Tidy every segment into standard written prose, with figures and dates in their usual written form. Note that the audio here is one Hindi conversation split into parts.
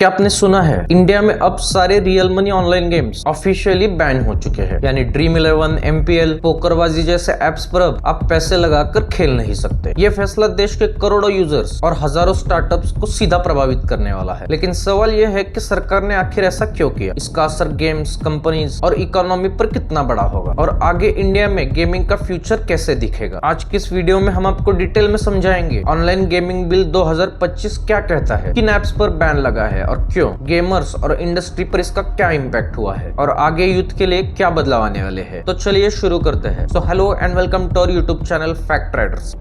क्या आपने सुना है इंडिया में अब सारे real money online games officially ban हो चुके हैं। यानी ड्रीम 11, एमपीएल, पोकरबाजी जैसे एप्स पर अब आप पैसे लगाकर खेल नहीं सकते। ये फैसला देश के करोड़ों यूजर्स और हजारों स्टार्टअप्स को सीधा प्रभावित करने वाला है। लेकिन सवाल यह है कि सरकार ने आखिर ऐसा क्यों किया, इसका असर गेम्स कंपनीज और इकोनॉमी पर कितना बड़ा होगा और आगे इंडिया में गेमिंग का फ्यूचर कैसे दिखेगा। आज की इस वीडियो में हम आपको डिटेल में समझाएंगे ऑनलाइन गेमिंग बिल 2025 क्या कहता है, किन एप्स पर बैन लगा है और क्यों, गेमर्स और इंडस्ट्री पर इसका क्या इम्पैक्ट हुआ है और आगे यूथ के लिए क्या बदलाव आने वाले हैं। तो चलिए शुरू करते हैं। So hello and welcome to our YouTube channel Fact Traders.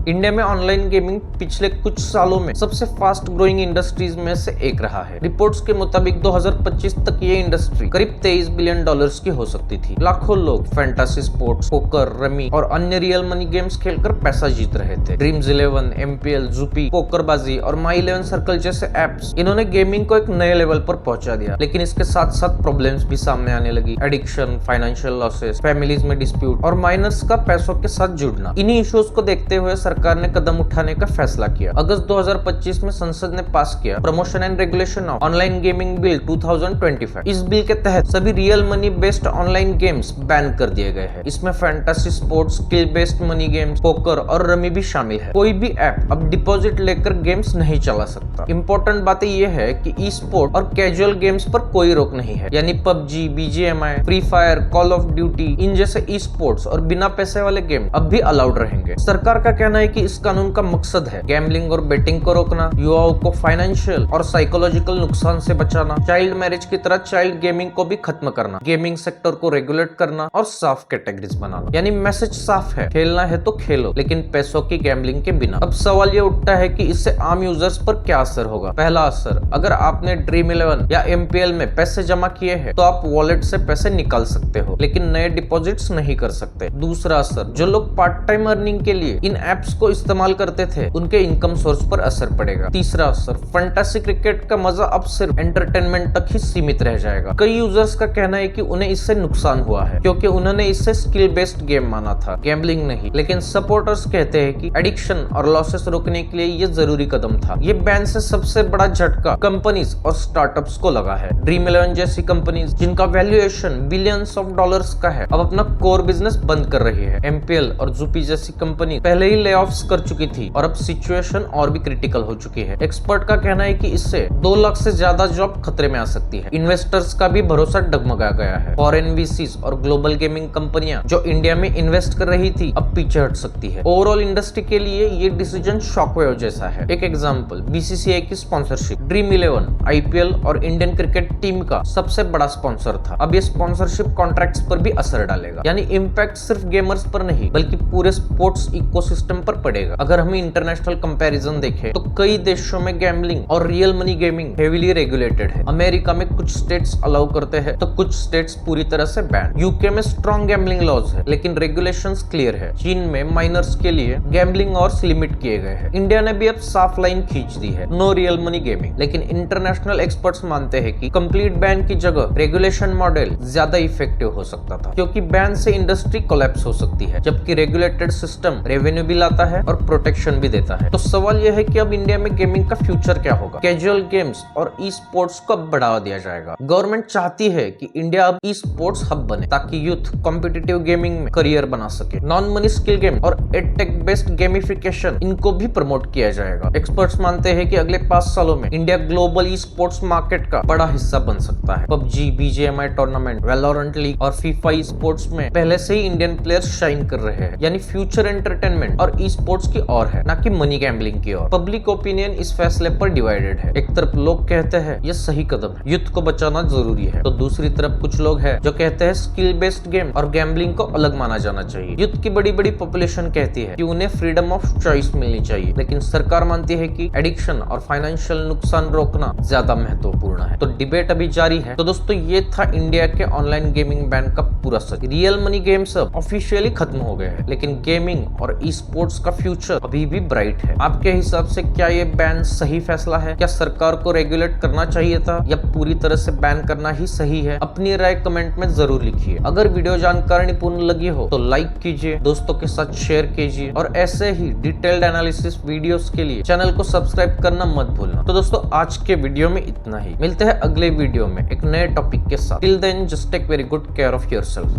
India में ऑनलाइन गेमिंग पिछले कुछ सालों में सबसे फास्ट ग्रोइंग इंडस्ट्रीज में से एक रहा है। रिपोर्ट्स के मुताबिक 2025 तक ये इंडस्ट्री करीब $23 बिलियन की हो सकती थी। लाखों लोग फैंटेसी स्पोर्ट्स, पोकर, रमी और अन्य रियल मनी गेम्स खेलकर पैसा जीत रहे थे। ड्रीम्स 11, एमपीएल, जुपी, पोकरबाजी और माई 11 सर्कल जैसे एप्स इन्होंने गेमिंग को एक नए लेवल पर पहुंचा दिया। लेकिन इसके साथ साथ प्रॉब्लम्स भी सामने आने लगी। एडिक्शन, फाइनेंशियल लॉसेस, फैमिलीज में डिस्प्यूट और माइनर्स का पैसों के साथ जुड़ना। इन्हीं इश्यूज को देखते हुए सरकार ने कदम उठाने का फैसला किया। अगस्त 2025 में संसद ने पास किया promotion and regulation of online gaming bill 2025। इस बिल के तहत सभी real money based online games ban कर दिए गए हैं। इसमें fantasy sports, skill based money games, poker और रमी भी शामिल है। कोई भी ऐप अब डिपॉजिट लेकर गेम्स नहीं चला सकता। इंपॉर्टेंट बात यह है कि ई स्पोर्ट और कैजुअल गेम्स पर कोई रोक नहीं है। यानी PUBG, BGMI, free fire, call of duty इन जैसे ई स्पोर्ट्स और बिना पैसे वाले गेम अब भी अलाउड रहेंगे। सरकार का कहना है कि इस कानून का मकसद है गैम्बलिंग और बेटिंग को रोकना, युवाओं को फाइनेंशियल और साइकोलॉजिकल नुकसान से बचाना, चाइल्ड मैरिज की तरह चाइल्ड गेमिंग को भी खत्म करना, गेमिंग सेक्टर को रेगुलेट करना और साफ कैटेगरीज बनाना। यानी मैसेज साफ है, खेलना है तो खेलो, लेकिन पैसों की गैम्बलिंग के बिना। अब सवाल ये उठता है कि इससे आम यूजर्स पर क्या असर होगा। पहला असर, अगर आपने ड्रीम 11 या एमपीएल में पैसे जमा किए हैं तो आप वॉलेट से पैसे निकाल सकते हो, लेकिन नए डिपॉजिट्स नहीं कर सकते। दूसरा असर, जो लोग पार्ट टाइम अर्निंग के लिए इन एप्स को इस्तेमाल करते थे उनके इनकम सोर्स पर असर पड़ेगा। तीसरा असर, फैंटेसी क्रिकेट का मजा अब सिर्फ एंटरटेनमेंट तक ही सीमित रह जाएगा। कई यूजर्स का कहना है कि उन्हें इससे नुकसान हुआ है क्योंकि उन्होंने इससे स्किल बेस्ड गेम माना था, गैम्बलिंग नहीं। लेकिन सपोर्टर्स कहते हैं कि एडिक्शन और लॉसेस रोकने के लिए ये जरूरी कदम था। ये बैन से सबसे बड़ा झटका कंपनीज और स्टार्टअप्स को लगा है। ड्रीम 11 जैसी कंपनीज जिनका वैल्यूएशन बिलियंस ऑफ डॉलर्स का है अब अपना कोर बिजनेस बंद कर रही है। एमपीएल और जुपी जैसी कंपनी पहले ही ले ऑफ्स कर चुकी थी और अब सिचुएशन और भी क्रिटिकल हो चुकी है। एक्सपर्ट का कहना है कि इससे 2 लाख से ज्यादा जॉब खतरे में आ सकती है। इन्वेस्टर्स का भी भरोसा डगमगा गया है। फॉरेन वीसीज और ग्लोबल गेमिंग कंपनियां जो इंडिया में इन्वेस्ट कर रही थी अब पीछे हट सकती है। ओवरऑल इंडस्ट्री के लिए ये डिसीजन शॉकवेव जैसा है। एक एग्जांपल, बीसीसीआई की स्पॉन्सरशिप ड्रीम 11 आईपीएल और इंडियन क्रिकेट टीम का सबसे बड़ा स्पॉन्सर था। अब ये स्पॉन्सरशिप कॉन्ट्रैक्ट्स पर भी असर डालेगा। यानी इम्पैक्ट सिर्फ गेमर्स पर नहीं बल्कि पूरे स्पोर्ट्स इकोसिस्टम पर पड़ेगा। अगर हम इंटरनेशनल कंपैरिजन देखें तो कई देशों में गैम्बलिंग और real money gaming heavily regulated है। अमेरिका में कुछ स्टेट्स अलाउ करते हैं तो कुछ स्टेट्स पूरी तरह से बैन। यूके में स्ट्रॉन्ग गैम्बलिंग लॉज है लेकिन रेगुलेशंस क्लियर है। चीन में माइनर्स के लिए गैम्बलिंग और लिमिट किए गए हैं। इंडिया ने भी अब साफ लाइन खींच दी है, नो रियल मनी गेमिंग। लेकिन इंटरनेशनल एक्सपर्ट्स मानते हैं कि कंप्लीट बैन की जगह रेगुलेशन मॉडल ज्यादा इफेक्टिव हो सकता था, क्योंकि बैन से इंडस्ट्री कोलैप्स हो सकती है जबकि रेगुलेटेड सिस्टम रेवेन्यू भी लाता है और प्रोटेक्शन भी देता है। तो सवाल यह है कि अब इंडिया में गेमिंग का फ्यूचर क्या होगा। कैजुअल गेम्स और ई स्पोर्ट्स को अब बढ़ावा दिया जाएगा। गवर्नमेंट चाहती है कि इंडिया अब ई स्पोर्ट्स हब बने ताकि यूथ कॉम्पिटिटिव गेमिंग में करियर बना सके। नॉन मनी स्किल गेम और एडटेक बेस्ड गेमिफिकेशन इनको भी प्रमोट किया जाएगा। एक्सपर्ट्स मानते हैं कि अगले 5 सालों में India global e sports market का बड़ा हिस्सा बन सकता है। PUBG, BGMI tournament, Valorant league और फीफा ई स्पोर्ट्स में पहले से ही इंडियन प्लेयर्स शाइन कर रहे हैं। यानी फ्यूचर एंटरटेनमेंट और ई स्पोर्ट्स की ओर है, ना कि मनी गैम्बलिंग की ओर। पब्लिक ओपिनियन इस फैसले पर डिवाइडेड है। एक तरफ लोग कहते हैं ये सही कदम है, यूथ को बचाना जरूरी है, तो दूसरी तरफ कुछ लोग हैं जो कहते हैं स्किल बेस्ड गेम और गैम्बलिंग को अलग माना जाना चाहिए। यूथ की बड़ी बड़ी पॉपुलेशन कहती है कि उन्हें फ्रीडम ऑफ चॉइस मिलनी चाहिए, लेकिन सरकार मानती है कि एडिक्शन और फाइनेंशियल नुकसान रोकना ज्यादा महत्वपूर्ण है। तो डिबेट अभी जारी है। तो दोस्तों ये था इंडिया के ऑनलाइन गेमिंग बैन का पूरा सच। रियल मनी गेम्स अब ऑफिशियली खत्म हो गए हैं, लेकिन गेमिंग और ई स्पोर्ट्स का फ्यूचर अभी भी ब्राइट है। आपके हिसाब से क्या ये बैन सही फैसला है? क्या सरकार को रेगुलेट करना चाहिए था या पूरी तरह से बैन करना ही सही है? अपनी राय कमेंट में जरूर लिखिए। अगर वीडियो जानकारीपूर्ण लगी हो तो लाइक कीजिए, दोस्तों के साथ शेयर कीजिए और ऐसे ही डिटेल्ड एनालिसिस वीडियोस के लिए चैनल को सब्सक्राइब करना मत भूलना। तो दोस्तों आज के वीडियो में इतना ही। मिलते हैं अगले वीडियो में एक नए टॉपिक के साथ। Till then just take very good care of yourself.